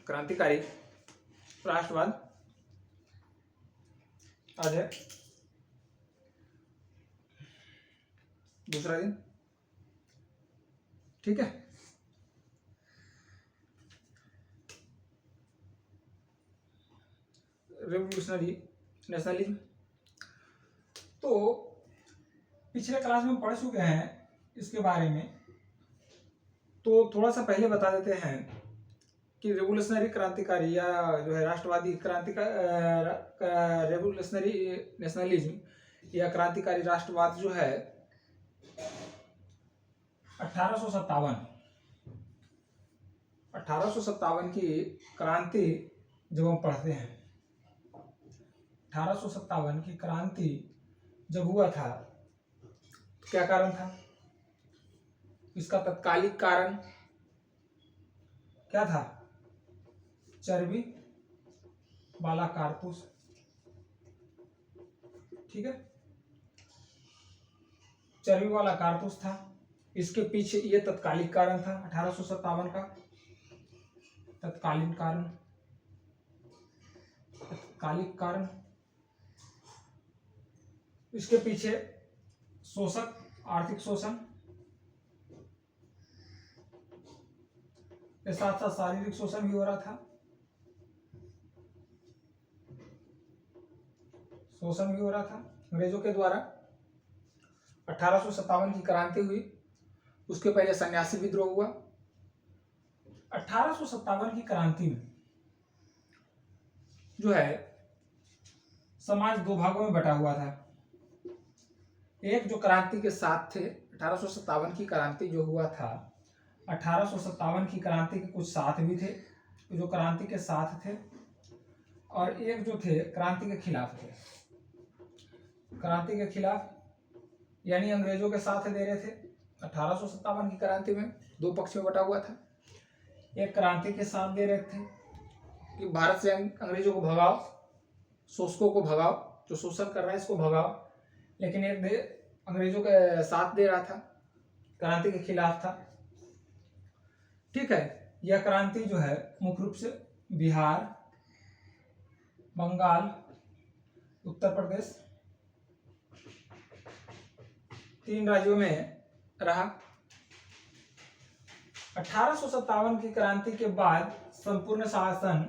क्रांतिकारी राष्ट्रवाद आज है दूसरा दिन। ठीक है, रेवोल्यूशनरी नेशनलिज्म तो पिछले क्लास में पढ़ चुके हैं इसके बारे में, तो थोड़ा सा पहले बता देते हैं कि रेवोल्यूशनरी क्रांतिकारी या जो है राष्ट्रवादी रेवोल्यूशनरी नेशनलिज्म या क्रांतिकारी राष्ट्रवाद जो है 1857 की क्रांति जब हम पढ़ते हैं, 1857 की क्रांति जब हुआ था तो क्या कारण था? इसका तत्कालिक कारण क्या था? चर्बी वाला कारतूस। ठीक है, चर्बी वाला कारतूस था इसके पीछे, ये तत्कालिक कारण था 1857 का तत्कालीन कारण, तत्कालिक कारण। इसके पीछे शोषक, आर्थिक शोषण के साथ साथ शारीरिक शोषण भी हो रहा था, शोषण भी हो रहा था अंग्रेजों के द्वारा। 1857 की क्रांति हुई, उसके पहले सन्यासी विद्रोह हुआ। 1857 की क्रांति में जो है समाज दो भागों में बटा हुआ था। एक जो क्रांति के साथ थे, 1857 की क्रांति जो हुआ था, 1857 की क्रांति के कुछ साथ भी थे जो क्रांति के साथ थे, और एक जो थे क्रांति के खिलाफ थे। क्रांति के खिलाफ यानी अंग्रेजों के साथ दे रहे थे। 1857 की क्रांति में दो पक्ष में बटा हुआ था। एक क्रांति के साथ दे रहे थे कि भारत से अंग्रेजों को भगाओ, शोषकों को भगाओ, जो शोषण कर रहा है इसको भगाओ। लेकिन एक अंग्रेजों के साथ दे रहा था, क्रांति के खिलाफ था। ठीक है, यह क्रांति जो है मुख्य रूप से बिहार, बंगाल, उत्तर प्रदेश, तीन राज्यों में रहा। 1857 की क्रांति के बाद संपूर्ण शासन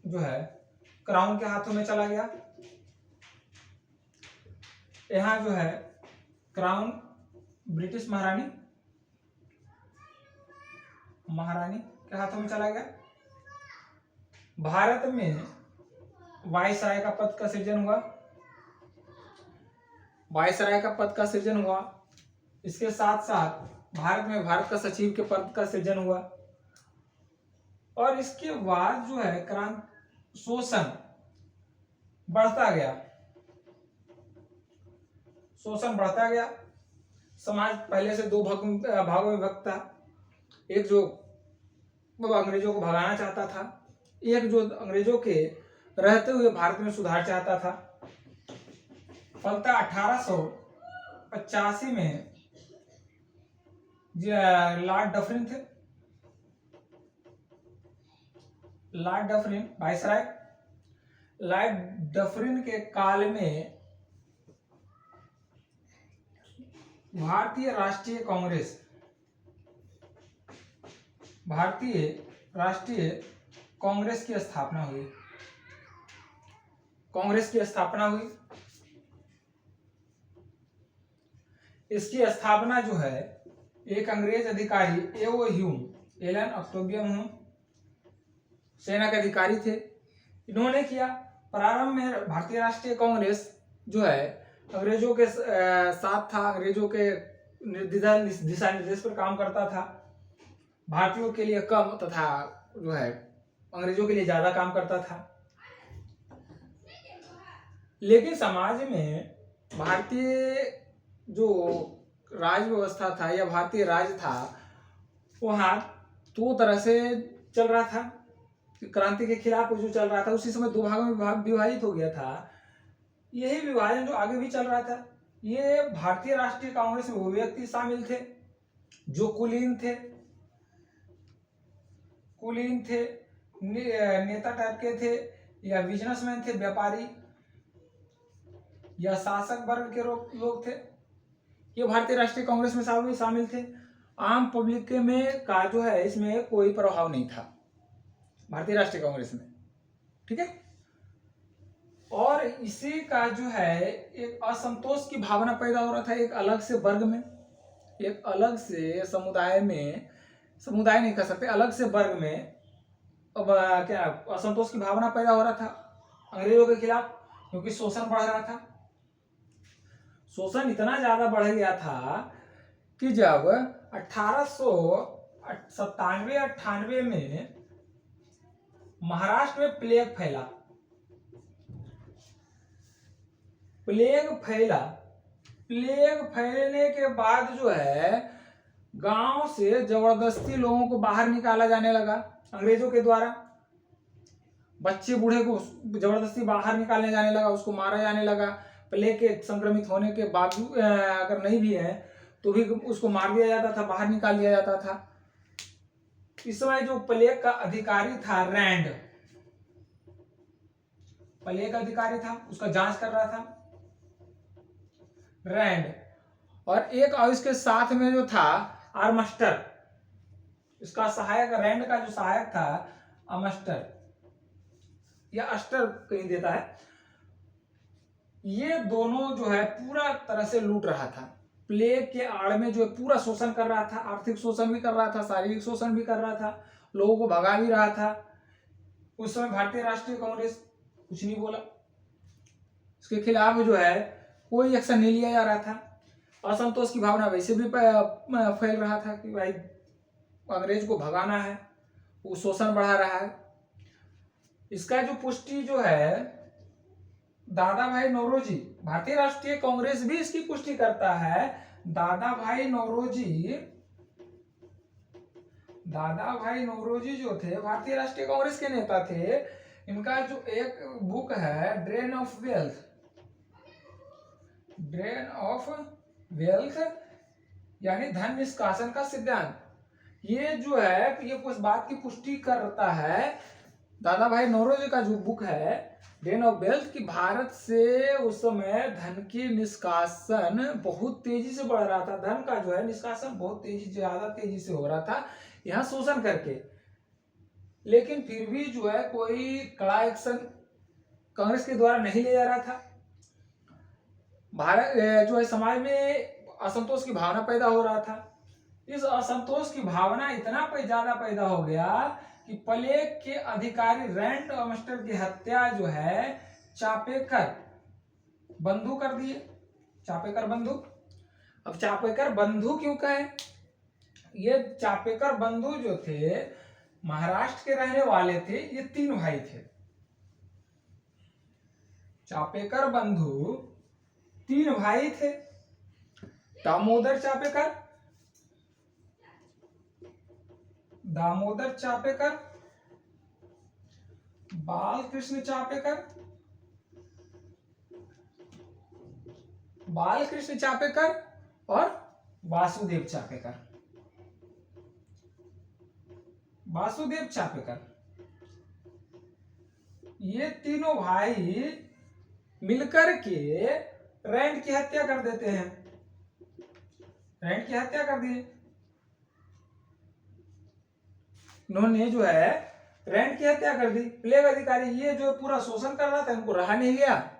जो है क्राउन के हाथों में चला गया। यहाँ जो है क्राउन ब्रिटिश महारानी के हाथों में चला गया। भारत में वायसराय का पद का सृजन हुआ, वायसराय का पद का सृजन हुआ। इसके साथ साथ भारत में भारत का सचिव के पद का सृजन हुआ। और इसके बाद जो है क्रांति शोषण बढ़ता गया, शोषण बढ़ता गया। समाज पहले से दो भागों में विभक्त था। एक जो अंग्रेजों को भगाना चाहता था, एक जो अंग्रेजों के रहते हुए भारत में सुधार चाहता था। फलतः 1885 में लॉर्ड डफरिन थे, Lord Dufferin viceroy. Lord Dufferin के काल में भारतीय राष्ट्रीय कांग्रेस की स्थापना हुई। कांग्रेस की स्थापना हुई। इसकी स्थापना जो है एक अंग्रेज अधिकारी एओ ह्यूम, एलन ऑक्टोबियम ह्यूम, सेना के अधिकारी थे, इन्होंने किया। प्रारंभ में भारतीय राष्ट्रीय कांग्रेस जो है अंग्रेजों के साथ था, अंग्रेजों के दिशा निर्देश पर काम करता था। भारतीयों के लिए कम तथा जो है अंग्रेजों के लिए ज्यादा काम करता था। लेकिन समाज में भारतीय जो राज व्यवस्था था या भारतीय राज था, वहाँ दो तरह से चल रहा था। क्रांति के खिलाफ जो चल रहा था, उसी समय दो भागों में विभाजित हो गया था। यही विभाजन जो आगे भी चल रहा था। ये भारतीय राष्ट्रीय कांग्रेस में वो व्यक्ति शामिल थे जो कुलीन थे, कुलीन थे, नेता टाइप के थे, या बिजनेसमैन थे, व्यापारी, या शासक वर्ग के लोग थे, ये भारतीय राष्ट्रीय कांग्रेस में शामिल थे। आम पब्लिक में का जो है इसमें कोई प्रभाव नहीं था भारतीय राष्ट्रीय कांग्रेस में, ठीक है। और इसी का जो है एक असंतोष की भावना पैदा हो रहा था एक अलग से वर्ग में, एक अलग से समुदाय में, समुदाय नहीं कह सकते, अलग से वर्ग में अब क्या असंतोष की भावना पैदा हो रहा था अंग्रेजों के खिलाफ, क्योंकि शोषण बढ़ रहा था। शोषण इतना ज्यादा बढ़ गया था कि जब 1897-98 में महाराष्ट्र में प्लेग फैला, प्लेग फैलने के बाद जो है गांव से जबरदस्ती लोगों को बाहर निकाला जाने लगा अंग्रेजों के द्वारा। बच्चे बूढ़े को जबरदस्ती बाहर निकालने जाने लगा, उसको मारा जाने लगा। प्लेग के संक्रमित होने के बावजूद अगर नहीं भी है तो भी उसको मार दिया जाता था, बाहर निकाल दिया जाता था। इस समय जो प्लेग का अधिकारी था रैंड, प्लेग का अधिकारी था, उसका जांच कर रहा था रैंड, और एक और इसके साथ में जो था आर्मस्टर, इसका सहायक, रैंड का जो सहायक था आर्मस्टर या अस्टर कहीं देता है, ये दोनों जो है पूरा तरह से लूट रहा था। प्लेग के आड़ में जो है पूरा शोषण कर रहा था, आर्थिक शोषण भी कर रहा था, शारीरिक शोषण भी कर रहा था, लोगों को भगा भी रहा था। उस समय भारतीय राष्ट्रीय कांग्रेस कुछ नहीं बोला, इसके खिलाफ जो है कोई एक्शन नहीं लिया जा रहा था। असंतोष की भावना वैसे भी फैल रहा था कि भाई अंग्रेज को भगाना है, वो शोषण बढ़ा रहा है। इसका जो पुष्टि जो है दादा भाई नौरोजी, भारतीय राष्ट्रीय कांग्रेस भी इसकी पुष्टि करता है। दादा भाई नौरोजी जो थे भारतीय राष्ट्रीय कांग्रेस के नेता थे। इनका जो एक बुक है ड्रेन ऑफ वेल्थ यानी धन निष्कासन का सिद्धांत, ये जो है ये कुछ बात की पुष्टि करता है। दादा भाई नौरोजी का जो बुक है ड्रेन ऑफ वेल्थ की भारत से उस समय धन की निष्कासन बहुत तेजी से बढ़ रहा था, धन का जो है निष्कासन बहुत ज्यादा तेजी से हो रहा था यहाँ शोषण करके। लेकिन फिर भी जो है कोई कड़ा एक्शन कांग्रेस के द्वारा नहीं लिया जा रहा था। भारत जो है समाज में असंतोष की भावना पैदा हो रहा था। इस असंतोष की भावना इतना ज्यादा पैदा हो गया कि प्लेग के अधिकारी रैंड आर्मस्टर की हत्या जो है चापेकर बंधु कर दिए, चापेकर बंधु। अब चापेकर बंधु क्यों कहे, ये चापेकर बंधु जो थे महाराष्ट्र के रहने वाले थे, ये 3 भाई थे। चापेकर बंधु 3 भाई थे, दामोदर चापेकर, बालकृष्ण चापेकर और वासुदेव चापेकर। ये तीनों भाई मिलकर के रैंड की हत्या कर देते हैं, रैंड की हत्या कर दिए इन्होंने, जो है रैंड की हत्या कर दी। प्लेग अधिकारी ये जो पूरा शोषण कर रहा था, इनको रहा नहीं गया,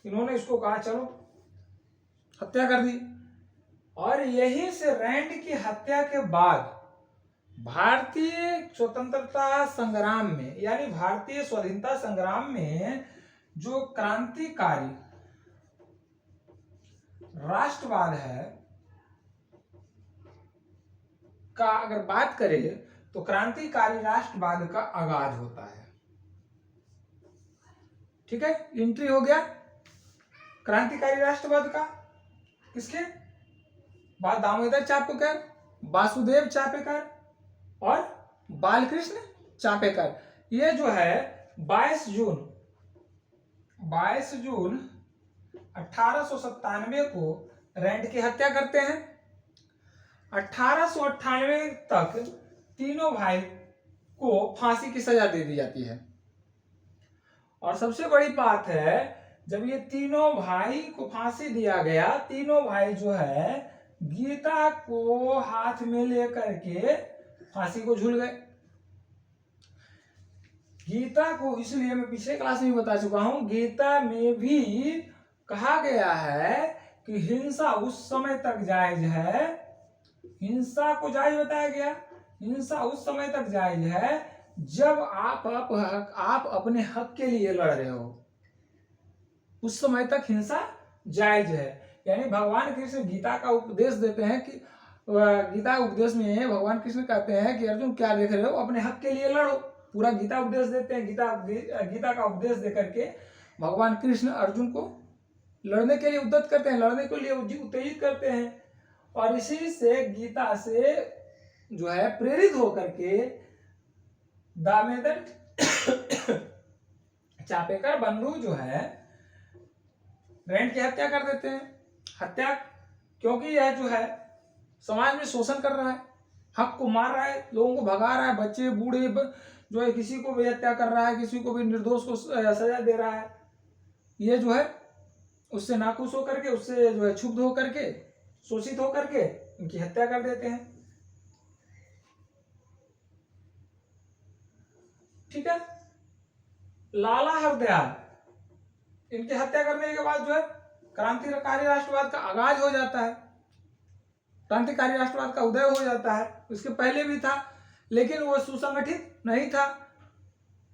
इन्होंने इसको कहा चलो हत्या कर दी। और यहीं से रैंड की हत्या के बाद भारतीय स्वतंत्रता संग्राम में यानी भारतीय स्वाधीनता संग्राम में जो क्रांतिकारी राष्ट्रवाद है का अगर बात करें तो क्रांतिकारी राष्ट्रवाद का आगाज होता है। ठीक है, एंट्री हो गया क्रांतिकारी राष्ट्रवाद का। किसके बाद? दामोदर चापेकर, वासुदेव चापेकर और बालकृष्ण चापेकर। ये जो है 22 जून 1897 को रैंड की हत्या करते हैं। 1898 तक तीनों भाई को फांसी की सजा दे दी जाती है। और सबसे बड़ी बात है, जब ये तीनों भाई को फांसी दिया गया, तीनों भाई जो है गीता को हाथ में लेकर के फांसी को झूल गए। गीता को इसलिए मैं पिछले क्लास में बता चुका हूं, गीता में भी कहा गया है कि हिंसा उस समय तक जायज है, हिंसा को जायज बताया गया, हिंसा उस समय तक जायज है जब आप अपने हक के लिए लड़ रहे हो, उस समय तक हिंसा जायज है। यानी भगवान कृष्ण गीता का उपदेश देते हैं कि गीता उपदेश में भगवान कृष्ण कहते हैं कि अर्जुन क्या देख रहे हो, अपने हक के लिए लड़ो। पूरा गीता उपदेश देते हैं। गीता का उपदेश देकर के भगवान कृष्ण अर्जुन को लड़ने के लिए उद्यत करते हैं, लड़ने के लिए उत्तेजित करते हैं। और इसी से गीता से जो है प्रेरित होकर के दामोदर चापेकर बंधु जो है रैंड की हत्या कर देते हैं। हत्या क्योंकि यह जो है समाज में शोषण कर रहा है, हक को मार रहा है, लोगों को भगा रहा है, बच्चे बूढ़े जो है किसी को भी हत्या कर रहा है, किसी को भी निर्दोष को सजा दे रहा है। ये जो है उससे नाखुश होकर के, उससे जो है क्षुब्ध होकर के, शोषित होकर के इनकी हत्या कर देते हैं। ठीक है। लाला हरदयाल, इनकी हत्या करने के बाद जो है क्रांतिकारी राष्ट्रवाद का आगाज हो जाता है, क्रांतिकारी राष्ट्रवाद का उदय हो जाता है। उसके पहले भी था, लेकिन वो सुसंगठित नहीं था।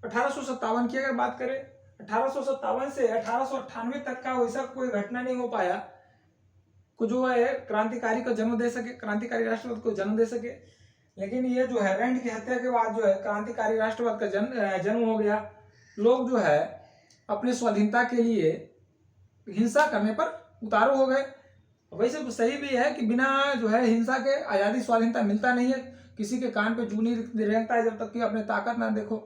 1857 की अगर बात करें, 1857 से 1898 तक का वैसा कोई घटना नहीं हो पाया को जो है क्रांतिकारी को जन्म दे सके, क्रांतिकारी राष्ट्रवाद को जन्म दे सके। लेकिन ये जो है रैंड की हत्या के बाद जो है क्रांतिकारी राष्ट्रवाद का जन्म हो गया। लोग जो है अपने स्वाधीनता के लिए हिंसा करने पर उतारू हो गए। वैसे तो सही भी है कि बिना जो है हिंसा के आजादी स्वाधीनता मिलता नहीं है। किसी के कान पे जू नहीं रेंगता है जब तक कि अपने ताकत ना देखो।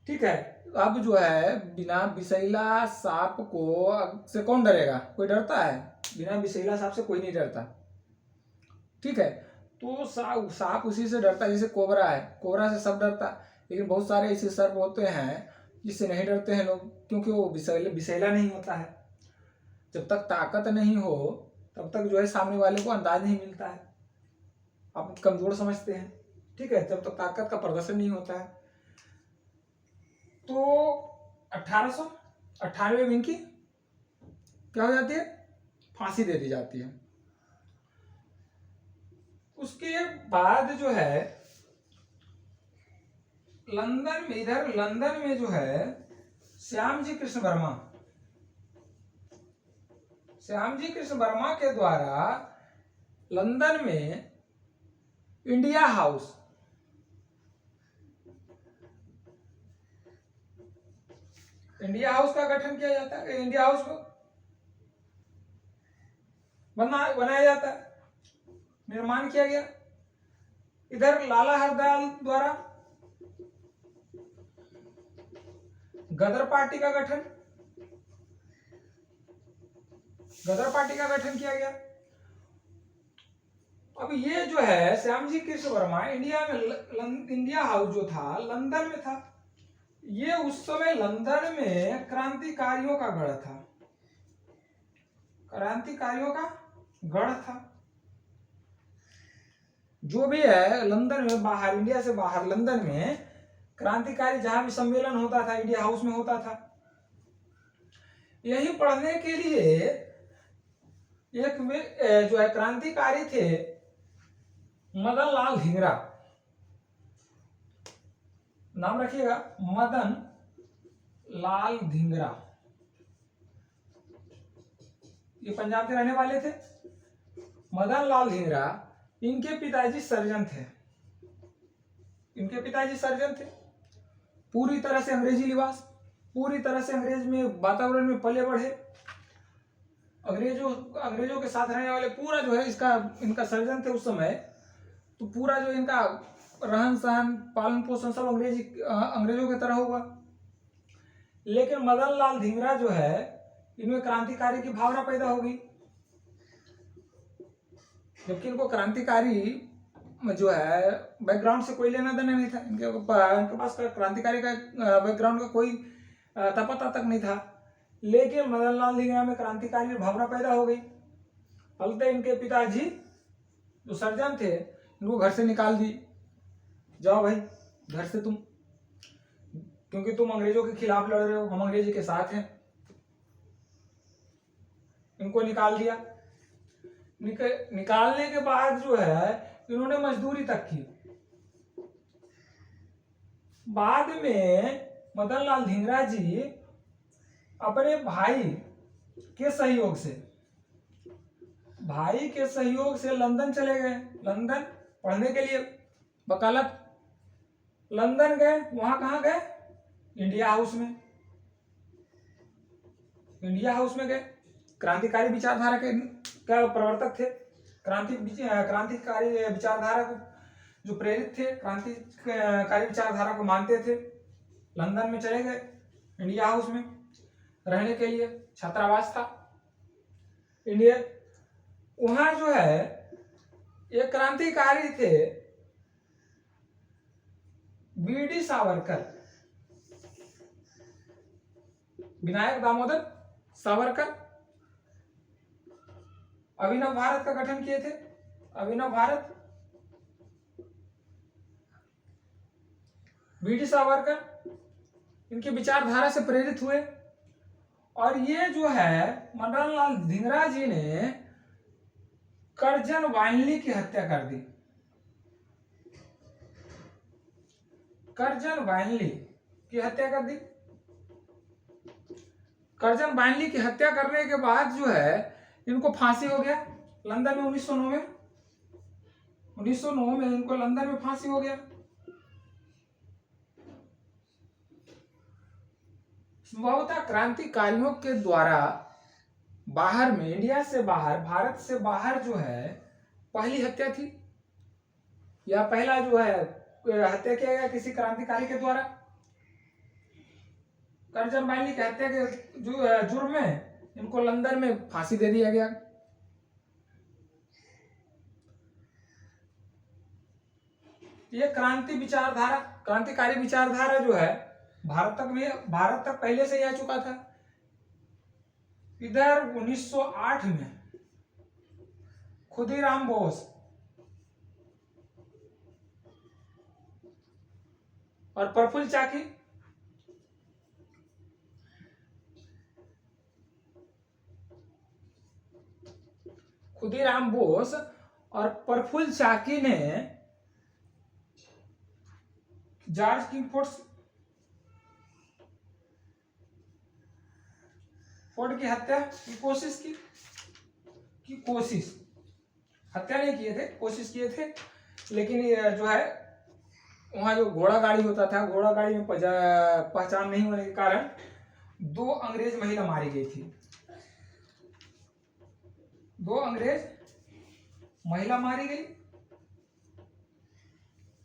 ठीक है। अब जो है बिना विषैला सांप को से कौन डरेगा? कोई डरता है? बिना विषैला सांप से कोई नहीं डरता। ठीक है। तो सांप उसी से डरता है जैसे कोबरा है, कोबरा से सब डरता। लेकिन बहुत सारे ऐसे सर्प होते हैं जिससे नहीं डरते हैं लोग, क्योंकि वो विषैला नहीं होता है। जब तक ताकत नहीं हो तब तक जो है सामने वाले को अंदाज नहीं मिलता है, आप कमजोर समझते हैं। ठीक है। जब तक ताकत का प्रदर्शन नहीं होता है। तो 1898 में इनकी क्या हो जाती है? फांसी दे दी जाती है। उसके बाद जो है लंदन में, इधर लंदन में जो है श्यामजी कृष्ण वर्मा के द्वारा लंदन में इंडिया हाउस का गठन किया जाता है। इंडिया हाउस को बनाया जाता है, निर्माण किया गया। इधर लाला हरदयाल द्वारा गदर पार्टी का गठन किया गया। अब ये जो है श्यामजी कृष्ण वर्मा इंडिया हाउस जो था लंदन में था। ये उस समय लंदन में क्रांतिकारियों का गढ़ था। जो भी है लंदन में बाहर, इंडिया से बाहर लंदन में क्रांतिकारी जहां भी सम्मेलन होता था इंडिया हाउस में होता था। यही पढ़ने के लिए एक जो है क्रांतिकारी थे मदन लाल धिंगरा, नाम रखिएगा मदन लाल धिंगरा। ये पंजाब के रहने वाले थे। मदन लाल धिंगरा, इनके पिताजी सर्जन थे। पूरी तरह से अंग्रेजी लिबास, पूरी तरह से अंग्रेज में वातावरण में पले बढ़े। अंग्रेजों के साथ रहने वाले पूरा जो है इनका सर्जन थे उस समय। तो पूरा जो इनका रहन सहन, पालन पोषण सब अंग्रेजों की तरह हुआ। लेकिन मदन लाल धिंगरा जो है इनमें क्रांतिकारी की भावना पैदा हो गई। जबकि इनको क्रांतिकारी जो है बैकग्राउंड से कोई लेना देना नहीं था, इनके पास क्रांतिकारी का बैकग्राउंड का कोई पता तक नहीं था। लेकिन मदनलाल धिंगरा में क्रांतिकारी भावना पैदा हो गई। फलते इनके पिताजी जो सर्जन थे इनको घर से निकाल दी, जाओ भाई घर से तुम, क्योंकि तुम अंग्रेजों के खिलाफ लड़ रहे हो, हम अंग्रेजी के साथ हैं। इनको निकाल दिया। निकालने के बाद जो है इन्होंने मजदूरी तक की। बाद में मदनलाल धिंगरा जी अपने भाई के सहयोग से लंदन चले गए, लंदन पढ़ने के लिए वकालत लंदन गए। वहां कहां गए? इंडिया हाउस में गए। क्रांतिकारी विचारधारा के क्या प्रवर्तक थे, क्रांतिकारी विचारधारा को जो प्रेरित थे, क्रांतिकारी विचारधारा को मानते थे, लंदन में चले गए। इंडिया हाउस में रहने के लिए छात्रावास था इंडिया। वहां जो है एक क्रांतिकारी थे बीडी सावरकर, विनायक दामोदर सावरकर अभिनव भारत का गठन किए थे। अभिनव भारत, बीडी सावरकर इनकी विचारधारा से प्रेरित हुए। और ये जो है मदनलाल धिंगरा जी ने करजन वाइनली की हत्या कर दी। करजन वाइनली की हत्या कर दी। करजन वाइनली की हत्या करने के बाद जो है इनको फांसी हो गया लंदन में 1909 में इनको लंदन में फांसी हो गया। संभवतः क्रांतिकारियों के द्वारा बाहर में, इंडिया से बाहर, भारत से बाहर जो है पहली हत्या थी, या पहला जो है हत्या किया गया किसी क्रांतिकारी के द्वारा। करजन वाइनली की हत्या के जुर्म में इनको लंदन में फांसी दे दिया गया। ये क्रांतिकारी विचारधारा जो है भारत तक पहले से ही आ चुका था। इधर 1908 में खुदीराम बोस और प्रफुल्ल चाकी ने जॉर्ज किंगफोर्ड की हत्या की कोशिश हत्या नहीं किए थे, कोशिश किए थे। लेकिन जो है वहां जो घोड़ा गाड़ी होता था, घोड़ा गाड़ी में पहचान नहीं होने के कारण 2 अंग्रेज महिला मारी गई थी। 2 अंग्रेज महिला मारी गई,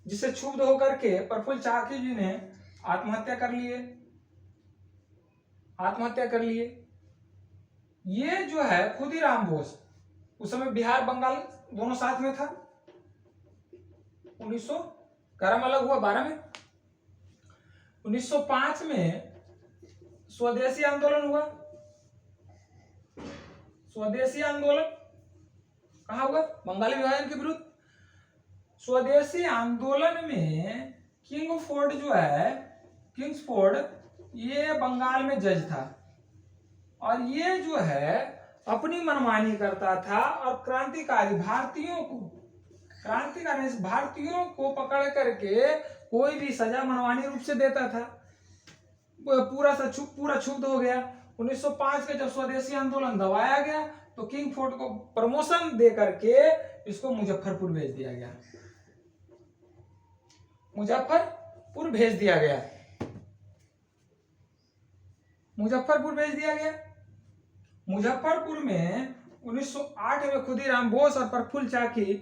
जिससे क्षुब्ध होकर के प्रफुल्ल चाकी जी ने आत्महत्या कर लिए। ये जो है खुदीराम बोस उस समय बिहार बंगाल दोनों साथ में था। 1911 में अलग हुआ, 12 में। 1905 में स्वदेशी आंदोलन हुआ। स्वदेशी आंदोलन कहाँ हुआ? बंगाली विभाजन के विरुद्ध। स्वदेशी आंदोलन में किंग्सफोर्ड ये बंगाल में जज था, और ये जो है अपनी मनमानी करता था और क्रांतिकारी भारतीयों को पकड़ करके कोई भी सजा मनमानी रूप से देता था। पूरा क्षुब्ध हो गया। 1905 के जब स्वदेशी आंदोलन दबाया गया तो किंगफोर्ड को प्रमोशन दे करके इसको मुजफ्फरपुर भेज दिया गया। मुजफ्फरपुर भेज दिया गया। मुजफ्फरपुर में 1908 में खुदीराम बोस और प्रफुल्ल चाकी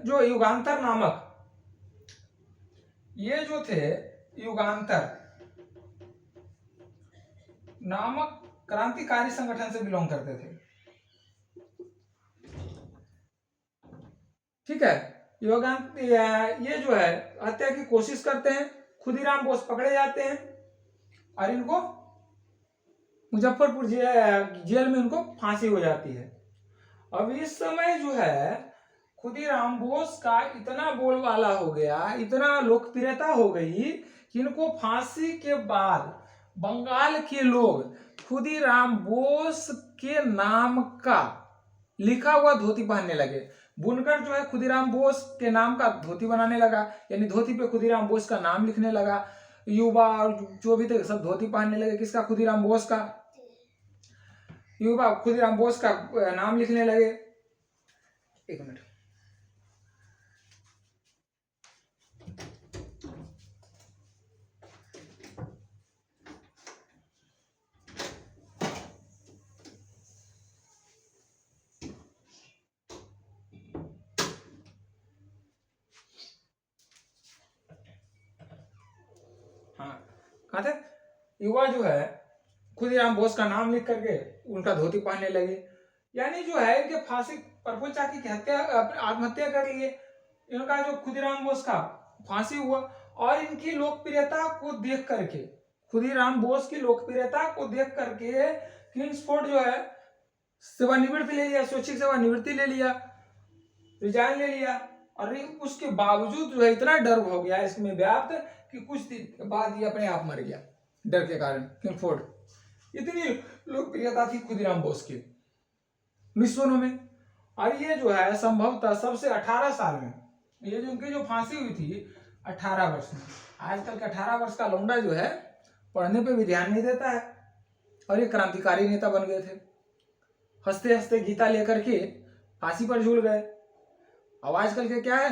जो युगांतर नामक क्रांतिकारी संगठन से बिलोंग करते थे। ठीक है। ये जो है हत्या की कोशिश करते हैं, खुदीराम बोस पकड़े जाते हैं और इनको मुजफ्फरपुर जेल में इनको फांसी हो जाती है। अब इस समय जो है खुदीराम बोस का इतना बोलबाला हो गया, इतना लोकप्रियता हो गई कि इनको फांसी के बाद बंगाल के लोग खुदीराम बोस के नाम का लिखा हुआ धोती पहनने लगे। बुनकर जो है खुदीराम बोस के नाम का धोती बनाने लगा, यानी धोती पे खुदीराम बोस का नाम लिखने लगा। युवा और जो भी थे सब धोती पहनने लगे, किसका? खुदीराम बोस का। युवा खुदीराम बोस का नाम लिखने लगे। एक मिनट। हाँ, कहा थे? युवा जो है खुदीराम बोस का नाम लिख करके उनका धोती पहनने लगे, यानी जो है इनके फांसी प्रफुल्ल चाकी की हत्या, आत्महत्या कर लिए। इनका जो खुदीराम बोस का फांसी हुआ और इनकी लोकप्रियता को देख करके, खुदीराम बोस की लोकप्रियता को देख करके किंग्सफोर्ड जो है सेवानिवृत्ति ले लिया, स्वैच्छिक सेवानिवृत्ति ले लिया, रिजाइन ले लिया। और उसके बावजूद जो है इतना डर हो गया इसमें व्याप्त कि कुछ दिन के बाद ये अपने आप मर गया डर के कारण। किंग्सफोर्ड, इतनी लोकप्रियता थी खुदीराम बोस की 1909 में। और ये जो है संभवतः सबसे 18 साल में, ये जो उनकी जो फांसी हुई थी 18 वर्ष में। आजकल के 18 वर्ष का लौंडा जो है पढ़ने पे भी ध्यान नहीं देता है, और ये क्रांतिकारी नेता बन गए थे। हंसते हंसते गीता लेकर के फांसी पर झूल गए। अब आजकल के क्या है,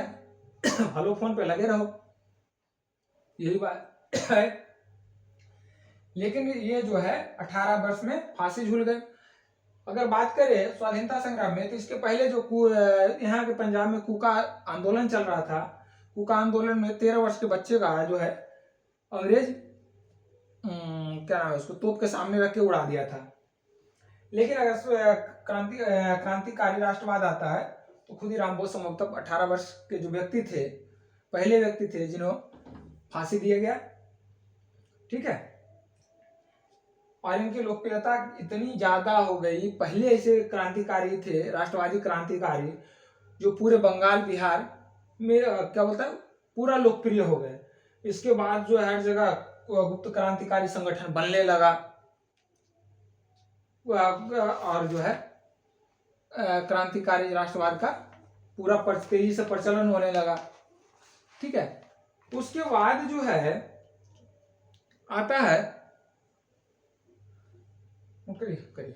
हेलो फोन पे लगे रहो, यही बात है। लेकिन ये जो है 18 वर्ष में फांसी झूल गए। अगर बात करें स्वाधीनता संग्राम में, तो इसके पहले जो यहाँ के पंजाब में कूका आंदोलन चल रहा था, कूका आंदोलन में 13 वर्ष के बच्चे का जो है अंग्रेज क्या नाम है उसको तोप के सामने रख के उड़ा दिया था। लेकिन अगर क्रांतिकारी राष्ट्रवाद आता है तो खुदीराम बोस संभवतः 18 वर्ष के जो व्यक्ति थे, पहले व्यक्ति थे जिन्हों फांसी दिया गया। ठीक है। और इनकी लोकप्रियता इतनी ज्यादा हो गई, पहले ऐसे क्रांतिकारी थे, राष्ट्रवादी क्रांतिकारी, जो पूरे बंगाल बिहार में क्या बोलता है पूरा लोकप्रिय हो गए। इसके बाद जो हर जगह गुप्त क्रांतिकारी संगठन बनने लगा, और जो है क्रांतिकारी राष्ट्रवाद का पूरा तेजी से प्रचलन होने लगा। ठीक है। उसके बाद जो है आता है, करिए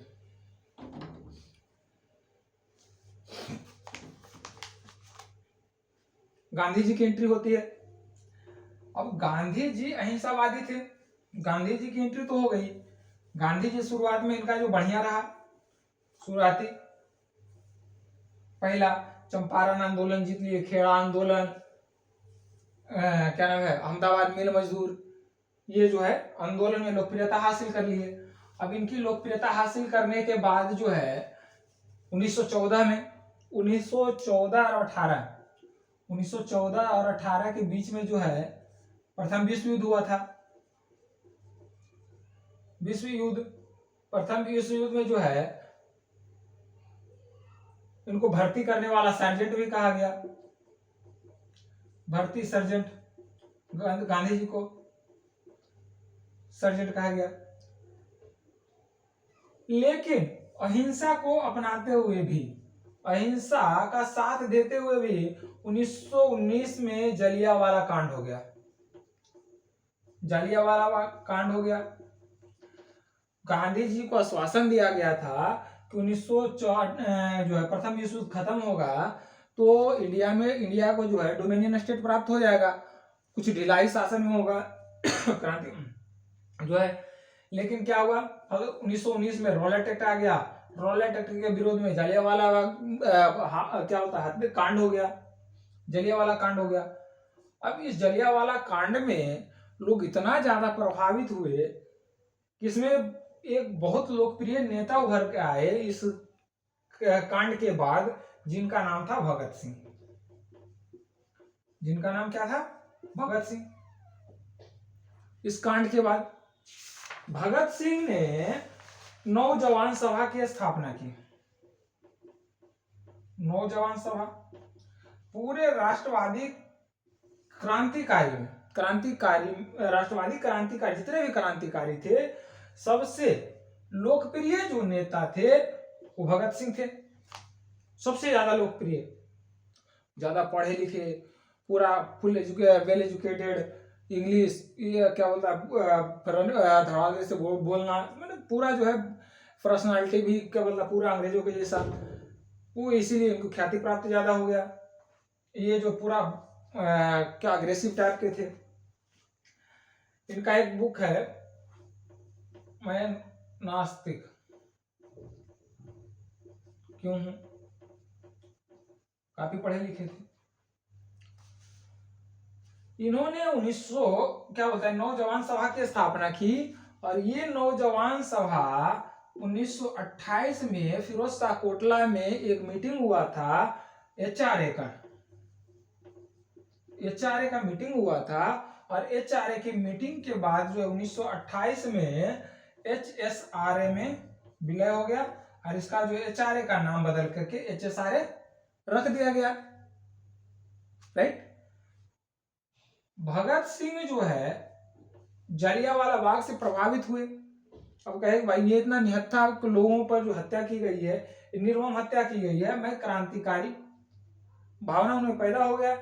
गांधी जी की एंट्री होती है। अब गांधी जी अहिंसावादी थे, गांधी जी की एंट्री तो हो गई। गांधी जी शुरुआत में इनका जो बढ़िया रहा, शुरुआती पहला चंपारण आंदोलन जीत लिए, खेड़ा आंदोलन, क्या नाम है अहमदाबाद मिल मजदूर, ये जो है आंदोलन में लोकप्रियता हासिल कर लिए। अब इनकी लोकप्रियता हासिल करने के बाद जो है 1914 में 1914 और 18 के बीच में जो है प्रथम विश्व युद्ध हुआ था। प्रथम विश्व युद्ध में जो है इनको भर्ती करने वाला सर्जेंट भी कहा गया, भर्ती सर्जेंट, गांधी जी को सर्जेंट कहा गया। लेकिन अहिंसा को अपनाते हुए भी, अहिंसा का साथ देते हुए भी 1919 में जलियांवाला कांड हो गया। जलियांवाला कांड हो गया। गांधी जी को आश्वासन दिया गया था कि 1904 जो है प्रथम विश्व युद्ध खत्म होगा तो इंडिया को जो है डोमिनियन स्टेट प्राप्त हो जाएगा, कुछ ढिलाई शासन में होगा क्रांति जो है। लेकिन क्या हुआ, 1919 में रॉलेट एक्ट आ गया। रॉलेट एक्ट के विरोध में जलियांवाला क्या होता है कांड हो गया, जलियांवाला कांड हो गया। अब इस जलियांवाला कांड में लोग इतना ज्यादा प्रभावित हुए कि इसमें एक बहुत लोकप्रिय नेता उभर के आए इस कांड के बाद, जिनका नाम था भगत सिंह। जिनका नाम क्या था, भगत सिंह। इस कांड के बाद भगत सिंह ने नौजवान सभा की स्थापना की। नौजवान सभा पूरे राष्ट्रवादी राष्ट्रवादी क्रांतिकारी जितने भी क्रांतिकारी थे, सबसे लोकप्रिय जो नेता थे वो भगत सिंह थे। सबसे ज्यादा लोकप्रिय, ज्यादा पढ़े लिखे, पूरा वेल एजुकेटेड, इंग्लिश ये क्या बोलता है धड़ाधड़ से बोलना, मतलब पूरा जो है पर्सनालिटी भी क्या बोलता पूरा अंग्रेजों के जैसा, वो इसीलिए इनको ख्याति प्राप्त ज्यादा हो गया। ये जो पूरा क्या अग्रेसिव टाइप के थे। इनका एक बुक है, मैं नास्तिक क्यों हूं, काफी पढ़े लिखे थे। इन्होंने 1900 क्या बोलता है नौजवान सभा की स्थापना की, और ये नौजवान सभा 1928 में फिरोज शाह कोटला में एक मीटिंग हुआ था, एचआरए का मीटिंग हुआ था। और एचआरए की मीटिंग के बाद जो 1928 में एचएसआरए में विलय हो गया, और इसका जो एचआरए का नाम बदल करके एचएसआरए रख दिया गया। राइट। भगत सिंह जो है जलियांवाला बाग से प्रभावित हुए। अब कहे भाई ये इतना निहत्था लोगों पर जो हत्या की गई है, निर्मम हत्या की गई है, मैं क्रांतिकारी भावना उनमें पैदा हो गया,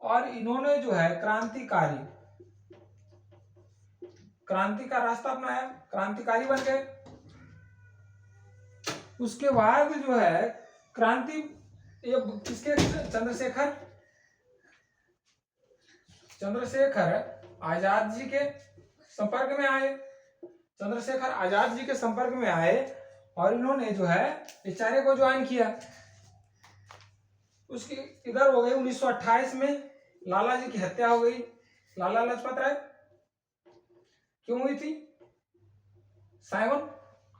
और इन्होंने जो है क्रांति का रास्ता अपनाया, क्रांतिकारी बन गए। उसके बाद जो है क्रांति ये किसके, चंद्रशेखर आजाद जी के संपर्क में आए। चंद्रशेखर आजाद जी के संपर्क में आए और इन्होंने जो है एचआरए को ज्वाइन किया। उसकी इधर हो गई 1928 में लाला जी की हत्या हो गई। लाला लाजपत राय क्यों हुई थी? साइमन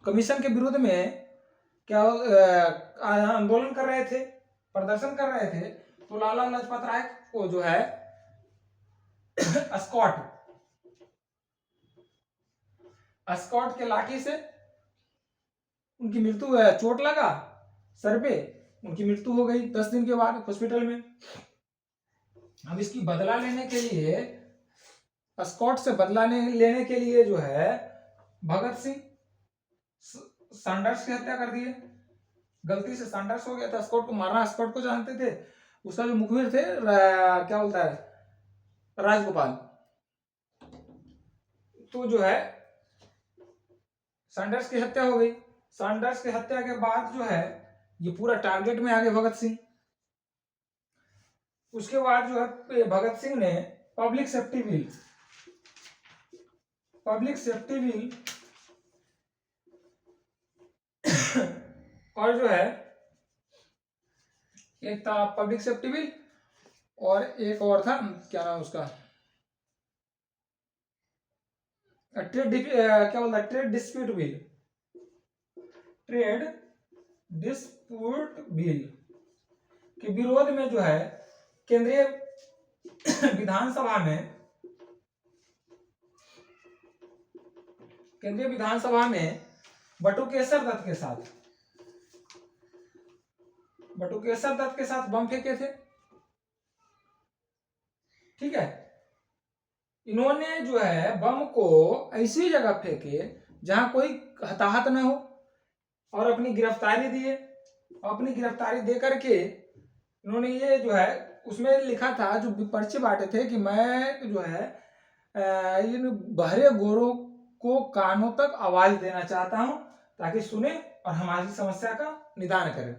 कमीशन के विरुद्ध में क्या आंदोलन कर रहे थे, प्रदर्शन कर रहे थे, तो लाला लाजपत राय को जो है स्कॉट के लाठी से उनकी मृत्यु, चोट लगा सर पे, उनकी मृत्यु हो गई 10 दिन के बाद हॉस्पिटल में। अब इसकी बदला लेने के लिए, स्कॉट से बदला लेने के लिए जो है भगत सिंह सैंडर्स की हत्या कर दिए। गलती से सैंडर्स हो गया था, स्कॉट को मारना। स्कॉट को जानते थे, उसका जो मुखबिर थे क्या बोलता है राजगोपाल, तो जो है सैंडर्स की हत्या हो गई। सैंडर्स की हत्या के बाद जो है ये पूरा टारगेट में आ गए भगत सिंह। उसके बाद जो है भगत सिंह ने पब्लिक सेफ्टी बिल और जो है एक था पब्लिक सेफ्टी बिल और एक और था क्या नाम उसका, क्या बोलता है ट्रेड डिस्प्यूट बिल के विरोध में जो है केंद्रीय विधानसभा में बटुकेश्वर दत्त के साथ बम फेंके थे। ठीक है, इन्होंने जो है बम को ऐसी जगह फेंके जहां कोई हताहत न हो, और अपनी गिरफ्तारी दिए। अपनी गिरफ्तारी दे करके इन्होंने ये जो है उसमें लिखा था, जो पर्चे बांटे थे कि मैं जो है इन बहरे गोरों को कानों तक आवाज देना चाहता हूं ताकि सुने और हमारी समस्या का निदान करें।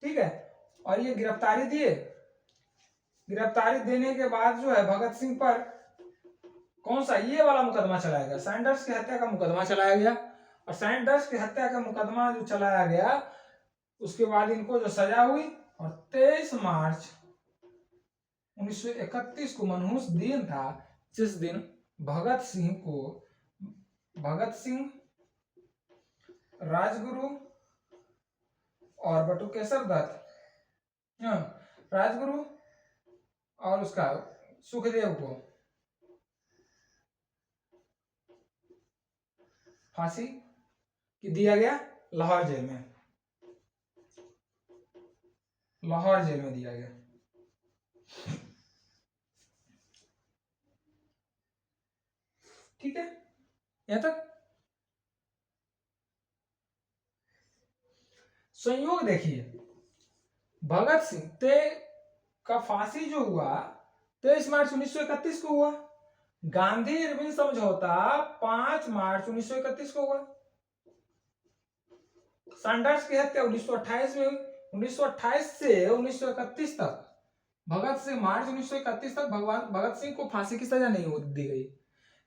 ठीक है, और ये गिरफ्तारी दिए। गिरफ्तारी देने के बाद जो है भगत सिंह पर कौन सा ये वाला मुकदमा चलाया गया, सैंडर्स की हत्या का मुकदमा चलाया गया। और सैंडर्स की हत्या का मुकदमा जो चलाया गया, उसके बाद इनको जो सजा हुई, और 23 मार्च 1931 को मनहूस दिन था, जिस दिन भगत सिंह राजगुरु और बटुकेश्वर दत्त, राजगुरु और उसका सुखदेव को फांसी दिया गया लाहौर जेल में, लाहौर जेल में दिया गया। ठीक है, यहां तक। संयोग देखिए, भगत सिंह का फांसी जो हुआ 23 मार्च 1931 को हुआ, गांधी इरविन समझौता 5 मार्च 1931 को हुआ, सैंडर्स की हत्या 1928 में हुई। 1928 से 1931 तक भगत सिंह, मार्च 1931 तक भगत सिंह को फांसी की सजा नहीं दी गई,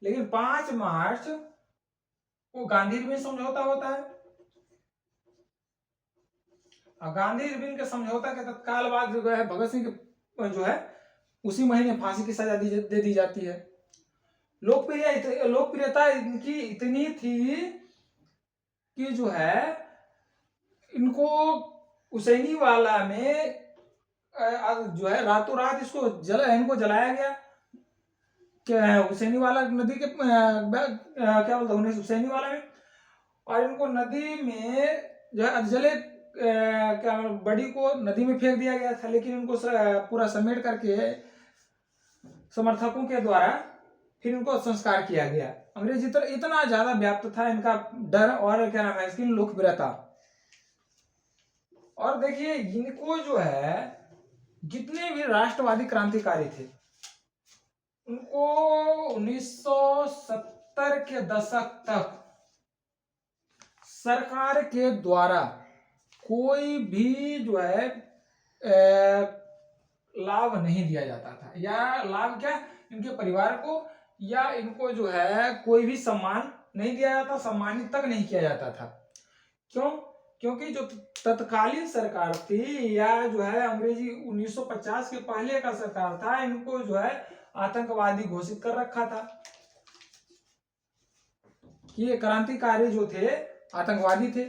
लेकिन 5 मार्च को गांधी इरविन समझौता होता है। और गांधी इरविन के समझौता के तत्काल बाद जो है भगत सिंह जो है उसी महीने फांसी की सजा दे दी जाती है। लोकप्रियता इनकी इतनी थी कि जो है इनको हुसैनी वाला में जो है रातों रात इनको जलाया गया। हुसैनी वाला नदी के क्या बोलते हैं हुसैनी वाला में, और इनको नदी में जो है अधजले क्या बॉडी को नदी में फेंक दिया गया था, लेकिन इनको पूरा समेट करके समर्थकों के द्वारा फिर इनको संस्कार किया गया। अंग्रेजी इतना ज्यादा व्याप्त था इनका डर और क्या नाम है इसकी लोकप्रियता। और देखिए इनको जो है जितने भी राष्ट्रवादी क्रांतिकारी थे उनको 1970 के दशक तक सरकार के द्वारा कोई भी जो है लाभ नहीं दिया जाता था, या लाभ क्या इनके परिवार को या इनको जो है कोई भी सम्मान नहीं दिया जाता, सम्मानित तक नहीं किया जाता था। क्यों? क्योंकि जो तत्कालीन सरकार थी या जो है अंग्रेजी 1950 के पहले का सरकार था, इनको जो है आतंकवादी घोषित कर रखा था कि ये क्रांतिकारी जो थे आतंकवादी थे,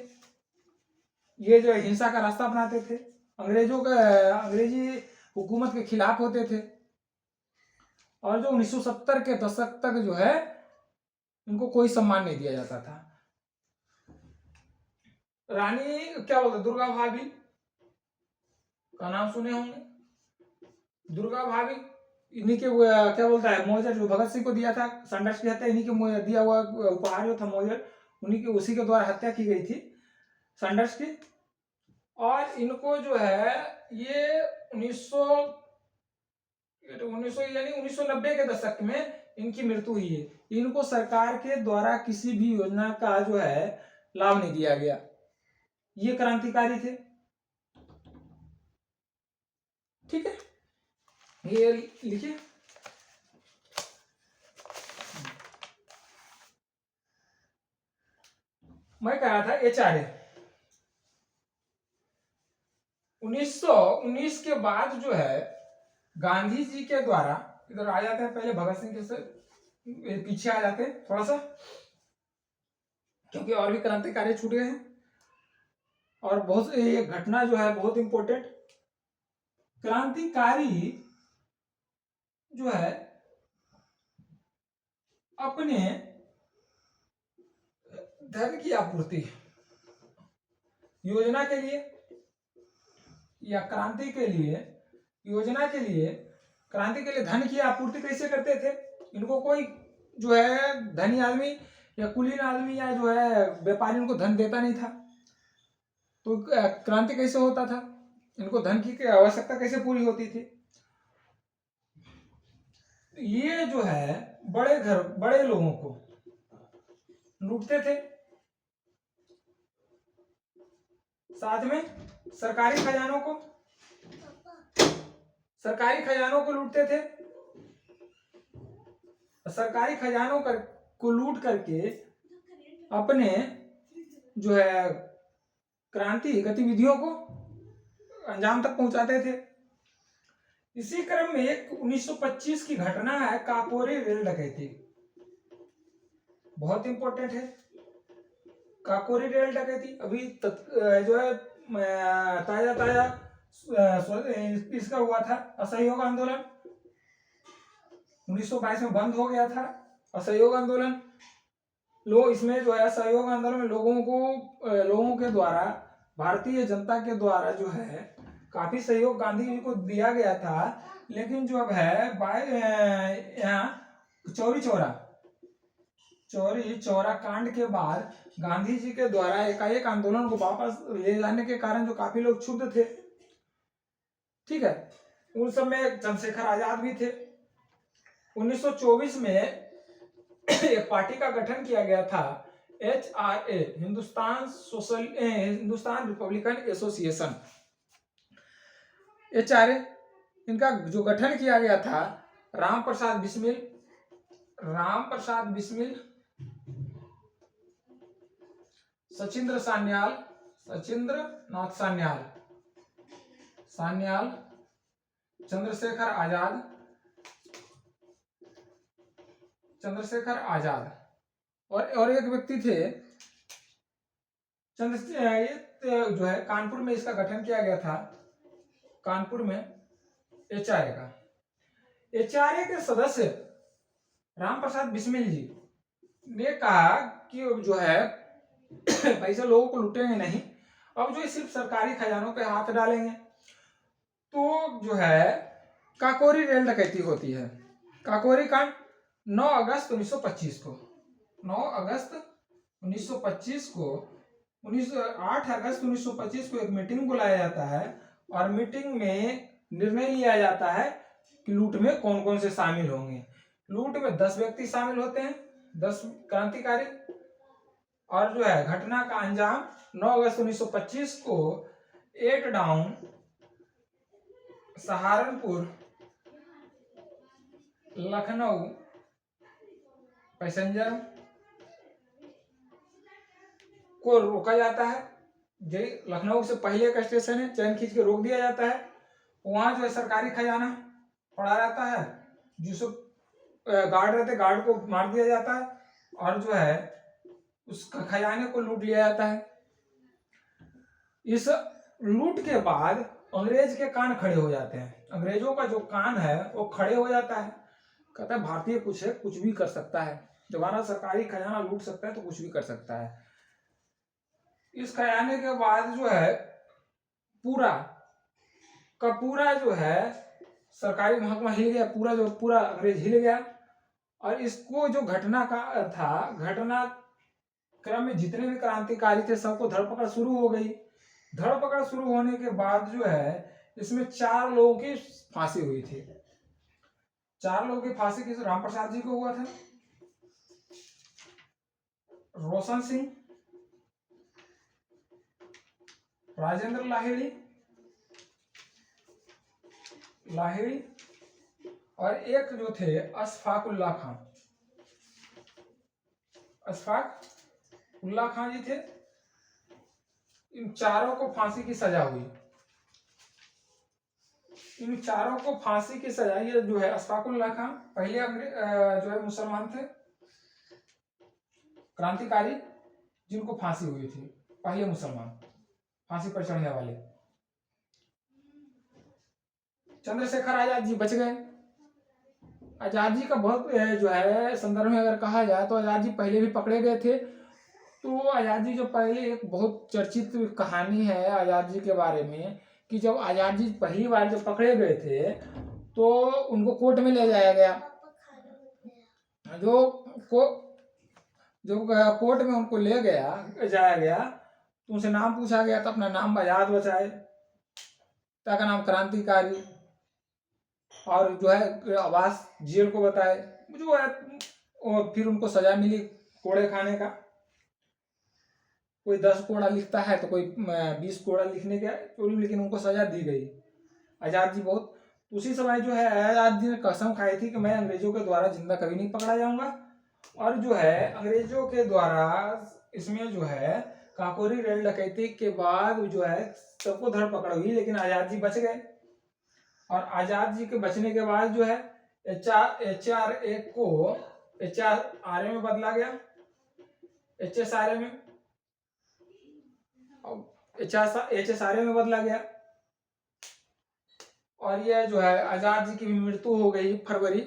ये जो हिंसा का रास्ता अपनाते थे, अंग्रेजी हुकूमत के खिलाफ होते थे। और जो 1970 के दशक तक जो है इनको कोई सम्मान नहीं दिया जाता था। रानी क्या बोलते दुर्गा भाभी का नाम सुने होंगे। दुर्गा भाभी इन्हीं के क्या बोलता है मोजर जो भगत सिंह को दिया था, सैंडर्स की हत्या इन्हीं के दिया हुआ उपहार जो था मोजर, उसी के द्वारा हत्या की गई थी सैंडर्स की। और इनको जो है ये 1990 के दशक में इनकी मृत्यु हुई है। इनको सरकार के द्वारा किसी भी योजना का जो है लाभ नहीं दिया गया। ये क्रांतिकारी थे। ठीक है, ये लिखिए। मैं कह रहा था HRA 1919 के बाद जो है गांधी जी के द्वारा, इधर आ जाते हैं पहले भगत सिंह से पीछे आ जाते हैं थोड़ा सा, क्योंकि और भी क्रांतिकारी छूट गए हैं। और बहुत ये घटना जो है बहुत इंपॉर्टेंट, क्रांतिकारी जो है अपने धन की आपूर्ति योजना के लिए या क्रांति के लिए, योजना के लिए, क्रांति के लिए धन की आपूर्ति कैसे करते थे? इनको कोई जो है धनी आदमी या कुलीन आदमी या जो है व्यापारी इनको धन देता नहीं था, तो क्रांति कैसे होता था? इनको धन की आवश्यकता कैसे पूरी होती थी? ये जो है बड़े लोगों को लूटते थे, साथ में सरकारी खजानों को लूटते थे। सरकारी खजानों को लूट करके अपने जो है क्रांति गतिविधियों को अंजाम तक पहुंचाते थे। इसी क्रम में एक 1925 की घटना है काकोरी रेल डकैती, बहुत इंपॉर्टेंट है। काकोरी रेल डकैती अभी जो है ताजा इसका हुआ था असहयोग आंदोलन 1922 में बंद हो गया था। असहयोग आंदोलन, लोग इसमें जो है सहयोग आंदोलन में लोगों के द्वारा, भारतीय जनता के द्वारा जो है काफी सहयोग गांधी जी को दिया गया था। लेकिन जो अब है यहाँ चौरी चौरा कांड के बाद गांधी जी के द्वारा एकाएक आंदोलन को वापस ले जाने के कारण जो काफी लोग क्षुब्ध थे, ठीक है, उस समय चंद्रशेखर आजाद भी थे। 1924 में एक पार्टी का गठन किया गया था, HRA, Hindustan Republican association, HRA। इनका जो गठन किया गया था, राम प्रसाद बिस्मिल, सचिंद्र नाथ सान्याल, चंद्रशेखर आजाद और एक व्यक्ति थे जो है कानपुर में इसका गठन किया गया था, कानपुर में HRA के सदस्य राम प्रसाद बिस्मिल जी ने कहा कि जो है पैसे लोगों को लूटेंगे नहीं, अब जो सिर्फ सरकारी खजानों पे हाथ डालेंगे। तो जो है काकोरी रेल डकैती होती है, काकोरी कांड 9 अगस्त 1925 को 8 अगस्त 1925 को एक मीटिंग बुलाया जाता है और मीटिंग में निर्णय लिया जाता है कि लूट में कौन कौन से शामिल होंगे। लूट में 10 व्यक्ति शामिल होते हैं, 10 क्रांतिकारी। और जो है घटना का अंजाम 9 अगस्त 1925 को 8 डाउन सहारनपुर लखनऊ पैसेंजर को रोका जाता है। लखनऊ से पहले का स्टेशन है, चैन खींच के रोक दिया जाता है। वहां जो है सरकारी खजाना पड़ा रहता है, जिसको गार्ड रहते, गार्ड को मार दिया जाता है और जो है उस खजाने को लूट लिया जाता है। इस लूट के बाद अंग्रेज के कान खड़े हो जाते हैं, अंग्रेजों का जो कान है वो खड़े हो जाता है। कहता है भारतीय कुछ भी कर सकता है, जब हमारा सरकारी खजाना लूट सकता है तो कुछ भी कर सकता है। इस खजाने के बाद जो है पूरा जो है सरकारी महकमा हिल गया, पूरा अंग्रेज हिल गया। और इसको जो घटना क्रम में जितने भी क्रांतिकारी थे सबको धरपकड़ शुरू हो गई। धरपकड़ शुरू होने के बाद जो है इसमें 4 लोगों की फांसी हुई थी। 4 लोगों की फांसी किस राम प्रसाद जी को हुआ था, रोशन सिंह, राजेंद्र लाहिड़ी और एक जो थे अशफाक उल्लाह खान जी थे। इन चारों को फांसी की सजा हुई। इन चारों को फांसी की सजा, ये जो है अशफाक उल्लाह खान पहले जो है मुसलमान थे, क्रांतिकारी जिनको फांसी हुई थी, पहले मुसलमान फांसी पर चढ़ने वाले। चंद्रशेखर आजाद जी बच गए। आजाद जी का बहुत जो है संदर्भ में अगर कहा जाए तो आजाद जी पहले भी पकड़े गए थे। तो आजाद जी जो पहले एक बहुत चर्चित कहानी है आजाद जी के बारे में कि जब आजाद जी पहली बार जब पकड़े गए थे तो उनको कोर्ट में ले जाया गया। जो कोर्ट में उनको जाया गया तो उनसे नाम पूछा गया तो अपना नाम आजाद बताए, पिता का नाम क्रांतिकारी, और जो है आवास जेल को बताए जो है। और फिर उनको सजा मिली कोड़े खाने का। कोई 10 कोड़ा लिखता है तो कोई 20 कोड़ा लिखने का, लेकिन उनको सजा दी गई। आजाद जी बहुत उसी समय जो है आजाद जी ने कसम खाई थी कि मैं अंग्रेजों के द्वारा जिंदा कभी नहीं पकड़ा जाऊंगा। और जो है अंग्रेजों के द्वारा इसमें जो है काकोरी रेल डकैती के बाद जो है सबको धरपकड़ हुई, लेकिन आजाद जी बच गए। और आजाद जी के बचने के बाद जो है HRA को HRA में बदला गया, HSRA में, HSRA में बदला गया। और यह जो है आजाद जी की भी मृत्यु हो गई फरवरी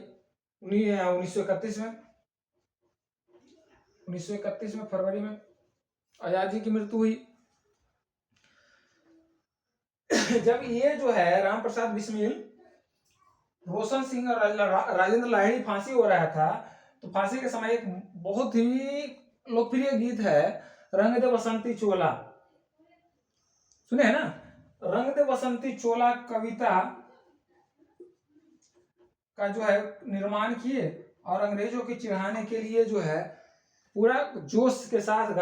1931 में, 1931 में फरवरी में आजाद जी की मृत्यु हुई। जब ये जो है राम प्रसाद बिस्मिल, रोशन सिंह और राजेंद्र लाहिड़ी फांसी हो रहा था, तो फांसी के समय एक बहुत ही लोकप्रिय गीत है रंग दे बसंती चोला, सुने है ना? रंग दे बसंती चोला कविता का जो है निर्माण किए और अंग्रेजों के चिढ़ाने के लिए जो है पूरा जोश के साथ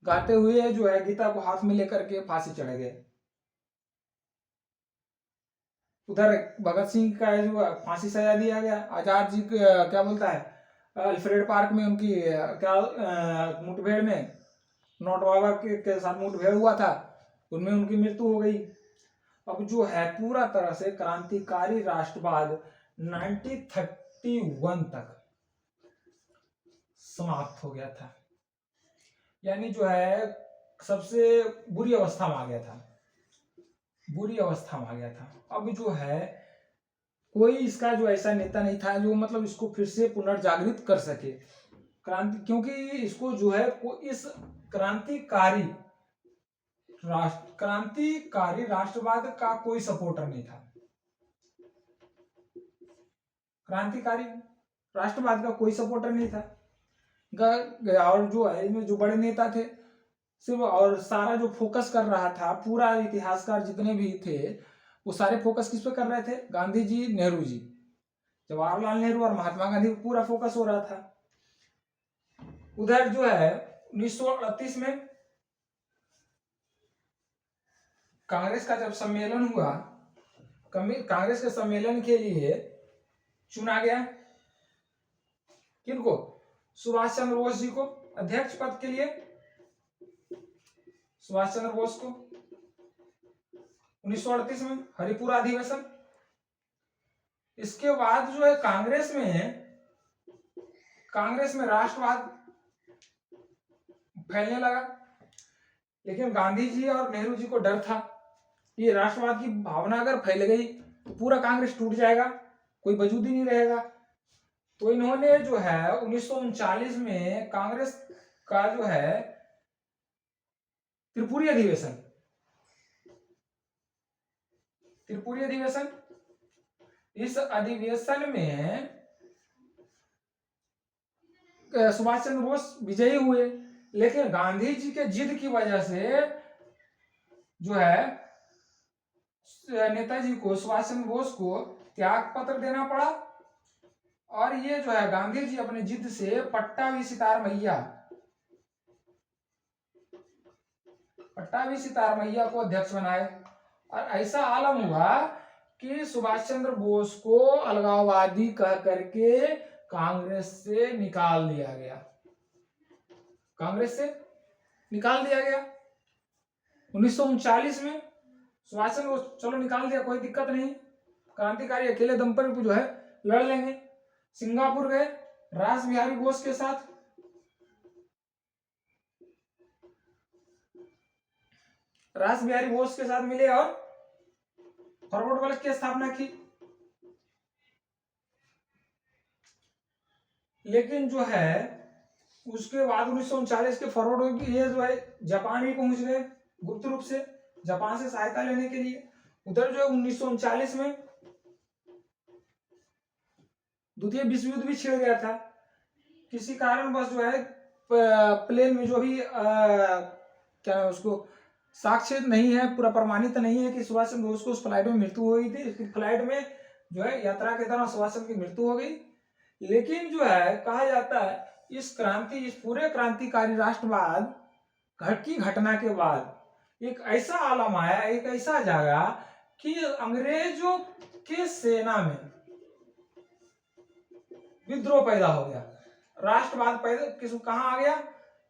गाते हुए जो है गीता को हाथ में लेकर के फांसी चढ़ गए। उधर भगत सिंह का जो फांसी सजा दिया गया। आजाद जी क्या बोलता है, अल्फ्रेड पार्क में उनकी क्या मुठभेड़ में नोट बाबा के साथ मुठभेड़ हुआ था, उनमें उनकी मृत्यु हो गई। अब जो है पूरा तरह से क्रांतिकारी राष्ट्रवाद 1931 तक समाप्त हो गया था, यानी जो है सबसे बुरी अवस्था में आ गया था, बुरी अवस्था में आ गया था। अब जो है कोई इसका जो ऐसा नेता नहीं था जो मतलब इसको फिर से पुनर्जागृत कर सके क्रांति, क्योंकि इसको जो है इस क्रांतिकारी राष्ट्रवाद का कोई सपोर्टर नहीं था। क्रांतिकारी राष्ट्रवाद का कोई सपोर्टर नहीं था। और जो है इसमें जो बड़े नेता थे सिर्फ, और सारा जो फोकस कर रहा था, पूरा इतिहासकार जितने भी थे वो सारे फोकस किस पे कर रहे थे? गांधी जी, नेहरू जी, जवाहरलाल नेहरू और महात्मा गांधी पे पूरा फोकस हो रहा था। उधर जो है 1938 में कांग्रेस का जब सम्मेलन हुआ, कांग्रेस के सम्मेलन के लिए चुना गया किनको? सुभाष चंद्र बोस जी को अध्यक्ष पद के लिए, सुभाष चंद्र बोस को 1938 में हरिपुरा अधिवेशन। इसके बाद जो है कांग्रेस में राष्ट्रवाद फैलने लगा, लेकिन गांधी जी और नेहरू जी को डर था कि राष्ट्रवाद की भावना अगर फैल गई तो पूरा कांग्रेस टूट जाएगा, कोई वजूद ही नहीं रहेगा। तो इन्होंने जो है 1939 में कांग्रेस का जो है त्रिपुरी अधिवेशन, इस अधिवेशन में सुभाष चंद्र बोस विजयी हुए, लेकिन गांधी जी के जिद की वजह से जो है नेताजी को, सुभाष चंद्र बोस को त्याग पत्र देना पड़ा। और ये जो है गांधी जी अपने जिद से पट्टाभी सितार मैया को अध्यक्ष बनाए। और ऐसा आलम हुआ कि सुभाष चंद्र बोस को अलगाववादी कह करके कांग्रेस से निकाल दिया गया, 1939 में सुभाष चंद्र बोस, चलो निकाल दिया, कोई दिक्कत नहीं, क्रांतिकारी अकेले दम पर जो है लड़ लेंगे। सिंगापुर गए रास बिहारी बोस के साथ, मिले और फॉरवर्ड ब्लॉक की स्थापना की। लेकिन जो है उसके बाद 1939 के फॉरवर्ड ये जो है जापान भी पहुंच गए गुप्त रूप से, जापान से सहायता लेने के लिए। उधर जो है 1939 में द्वितीय विश्व युद्ध भी छिड़ गया था। किसी कारणवश जो है प्लेन में जो भी क्या है उसको साक्ष्य नहीं है, पूरा प्रमाणित नहीं है कि सुभाष चंद्र बोस को उस फ्लाइट में मृत्यु हो गई थी। फ्लाइट में जो है यात्रा के दौरान सुभाष चंद्र की मृत्यु हो गई। लेकिन जो है कहा जाता है इस पूरे क्रांतिकारी राष्ट्रवाद की घटना के बाद एक ऐसा आलम आया, एक ऐसा जागा कि अंग्रेजों के सेना में विद्रोह पैदा हो गया, राष्ट्रवाद पैदा कहां आ गया?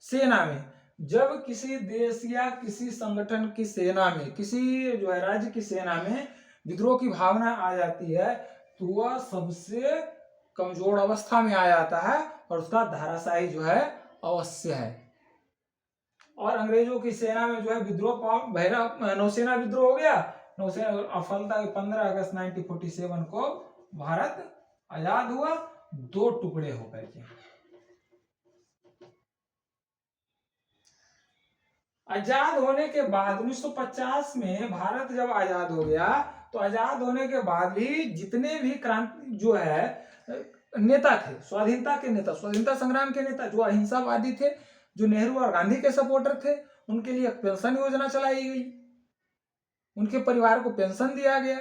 सेना में। जब किसी देश या किसी संगठन की सेना में, किसी जो है राज्य की सेना में विद्रोह की भावना आ जाती है तो वह सबसे कमजोर अवस्था में आ जाता है और उसका धराशायी जो है अवश्य है। और अंग्रेजों की सेना में जो है विद्रोह, नौसेना विद्रोह हो गया। नौसेना असफलता 15 अगस्त 1947 को भारत आजाद हुआ दो टुकड़े होकर के। आजाद होने के बाद 1950 में भारत जब आजाद हो गया, तो आजाद होने के बाद भी जितने भी क्रांति जो है नेता थे, स्वाधीनता के नेता, स्वाधीनता संग्राम के नेता, जो अहिंसावादी थे, जो नेहरू और गांधी के सपोर्टर थे, उनके लिए पेंशन योजना चलाई गई, उनके परिवार को पेंशन दिया गया,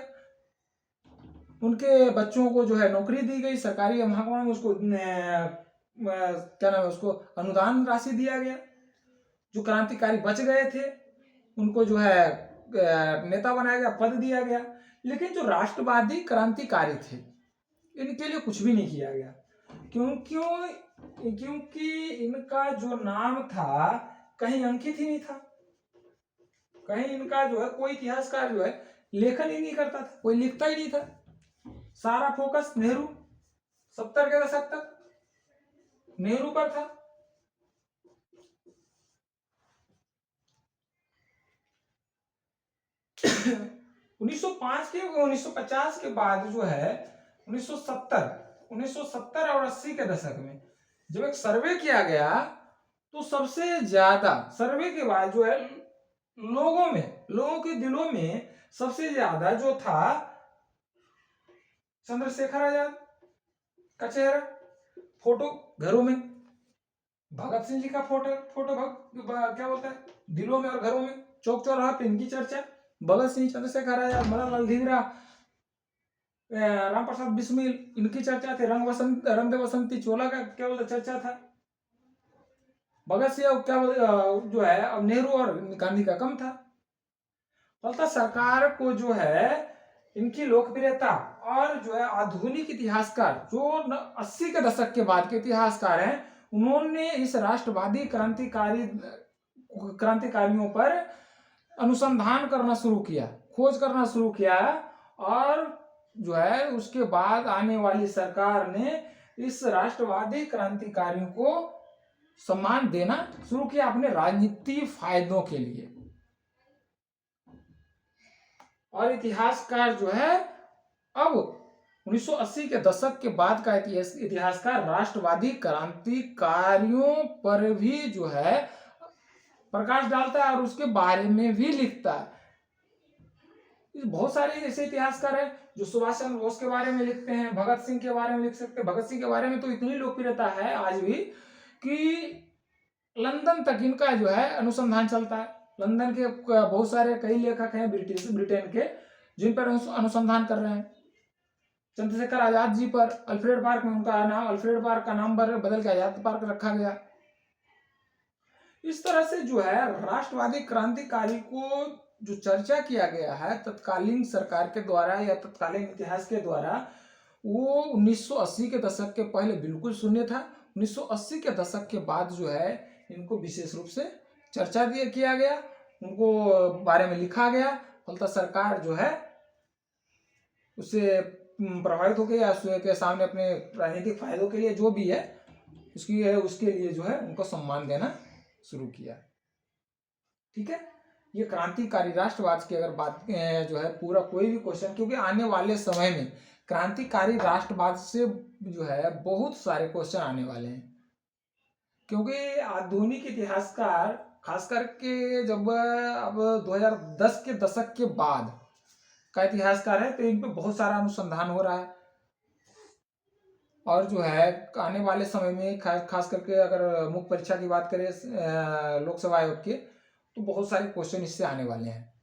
उनके बच्चों को जो है नौकरी दी गई, सरकारी महकमा में उसको क्या नाम है, उसको अनुदान राशि दिया गया। जो क्रांतिकारी बच गए थे उनको जो है नेता बनाया गया, पद दिया गया। लेकिन जो राष्ट्रवादी क्रांतिकारी थे इनके लिए कुछ भी नहीं किया गया। क्योंकि इनका जो नाम था कहीं अंकित ही नहीं था, कहीं इनका जो है कोई इतिहासकार जो है लेखन ही नहीं करता था, कोई लिखता ही नहीं था। सारा फोकस नेहरू 70 के दशक तक नेहरू पर था। उन्नीस 1950 के बाद जो है 1970 और 80 के दशक में जब एक सर्वे किया गया, तो सबसे ज्यादा सर्वे के बाद जो है लोगों के दिलों में सबसे ज्यादा जो था चंद्रशेखर आजाद का चेहरा, फोटो घरों में, भगत सिंह जी का फोटो क्या बोलता है, दिलों में और घरों में, चौक चौराहा पे इनकी चर्चा, भगत सिंह, चंद्रशेखर आजाद, मदनलाल धीवरा, राम प्रसाद बिस्मिल, इनकी चर्चा थी। रंग दे बसंती चोला का क्या बोलते चर्चा था। भगत सिंह क्या जो है अब नेहरू और गांधी का कम था। फलतः सरकार को जो है इनकी लोकप्रियता और जो है आधुनिक इतिहासकार जो 80 के दशक के बाद के इतिहासकार हैं, उन्होंने इस राष्ट्रवादी क्रांतिकारियों पर अनुसंधान करना शुरू किया, खोज करना शुरू किया, और जो है उसके बाद आने वाली सरकार ने इस राष्ट्रवादी क्रांतिकारियों को सम्मान देना शुरू किया अपने राजनीतिक फायदों के लिए। और इतिहासकार जो है अब 1980 के दशक के बाद का इतिहासकार राष्ट्रवादी क्रांतिकारियों पर भी जो है प्रकाश डालता है और उसके बारे में भी लिखता है। बहुत सारे ऐसे इतिहासकार हैं जो सुभाष चंद्र बोस के बारे में लिखते हैं, भगत सिंह के बारे में लिख सकते हैं। भगत सिंह के बारे में तो इतनी लोकप्रियता है आज भी कि लंदन तक इनका जो है अनुसंधान चलता है। लंदन के बहुत सारे कई लेखक हैं ब्रिटेन के जिन पर अनुसंधान कर रहे हैं। चंद्रशेखर आजाद जी पर अल्फ्रेड पार्क में उनका नाम, अल्फ्रेड पार्क का नाम बदल के आजाद पार्क रखा गया। इस तरह से जो है राष्ट्रवादी क्रांतिकारी को जो चर्चा किया गया है तत्कालीन सरकार के द्वारा या तत्कालीन इतिहास के द्वारा, वो 1980 के दशक के पहले बिल्कुल शून्य था। 1980 के दशक के बाद जो है इनको विशेष रूप से चर्चा किया गया, उनको बारे में लिखा गया। फलतः सरकार जो है उससे प्रभावित हो गया, उसके सामने अपने राजनीतिक फायदों के लिए जो भी है उसके लिए जो है उनको सम्मान देना शुरू किया। ठीक है, ये क्रांतिकारी राष्ट्रवाद की अगर बात जो है पूरा कोई भी क्वेश्चन, क्योंकि आने वाले समय में क्रांतिकारी राष्ट्रवाद से जो है बहुत सारे क्वेश्चन आने वाले हैं। क्योंकि आधुनिक इतिहासकार खास करके जब अब 2010 के दशक के बाद का इतिहासकार है तो इन पे बहुत सारा अनुसंधान हो रहा है। और जो है आने वाले समय में खास करके अगर मुख्य परीक्षा की बात करें लोकसभा आयोग की, तो बहुत सारे क्वेश्चन इससे आने वाले हैं।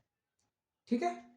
ठीक है।